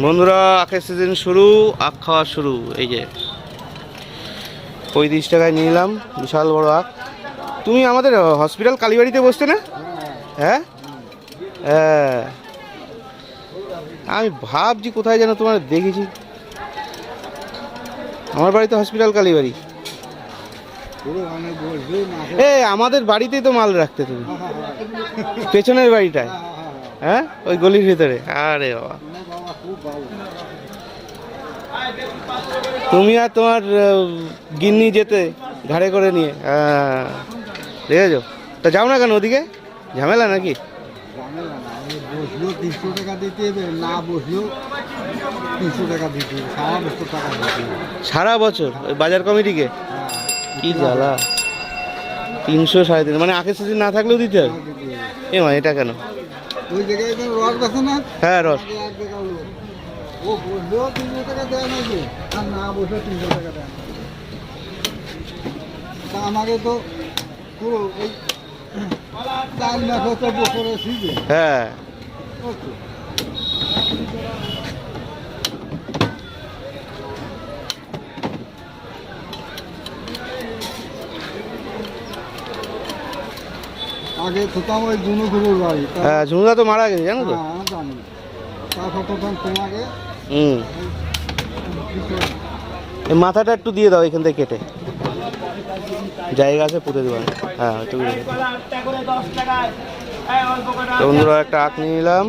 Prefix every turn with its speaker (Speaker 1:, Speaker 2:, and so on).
Speaker 1: বন্ধুরা, আখের সিজন শুরু, আখ খাওয়া শুরু। এই যে 35 টাকায় নিয়ে নিলাম বিশাল বড় আখ। তুমি আমাদের হসপিটাল কালীবাড়িতে বসতে না? হ্যাঁ হ্যাঁ, আমি ভাবছি কোথায় যেন তোমার দেখেছি। আমার বাড়ি তো হসপিটাল কালীবাড়ি। আমাদের বাড়িতেই তো মাল রাখতে তুমি, পেছনের বাড়িটায়। হ্যাঁ, ওই গলির ভিতরে। আরে বাবা, তুমি আর তোমার গিন্নি যেতে ঘাড়ে করে নিয়ে। হ্যাঁ, দেখেছো? তা যাও না কেন ওদিকে? ঝামেলা নাকি?
Speaker 2: বসলেও 300 টাকা দিতে হবে, না বসলেও 300 টাকা দিতে হবে, সারা বছর টাকা দিতে হবে।
Speaker 1: সারা বছর ওই বাজার কমিটিকে? কি জ্বালা! 300 350, মানে আখের সিজন না থাকলেও দিতে হবে? এ মা, এটা কেন?
Speaker 2: ওই জায়গায় রস বেছে না?
Speaker 1: হ্যাঁ, রস।
Speaker 2: এক জায়গা ও বসলেও 300 টাকা দেয় না, যে আর না বসলেও 300 টাকা দেয় না। তা আমাকে তো পুরো ওই 4 মাস হতো বছরের সিজন।
Speaker 1: হ্যাঁ,
Speaker 2: আগে থুতাম ওই জুনুগুলোর বাড়ি।
Speaker 1: হ্যাঁ, ঝুমুদা তো মারা গেছে, জানো তো?
Speaker 2: হ্যাঁ, জানি। তারপর তখন তোমাকে
Speaker 1: এই মাথাটা একটু দিয়ে দাও, এখান থেকে কেটে জায়গা আছে পুঁতে দেওয়া। হ্যাঁ, একটু বন্ধুরা, একটা আখ নিয়ে নিলাম।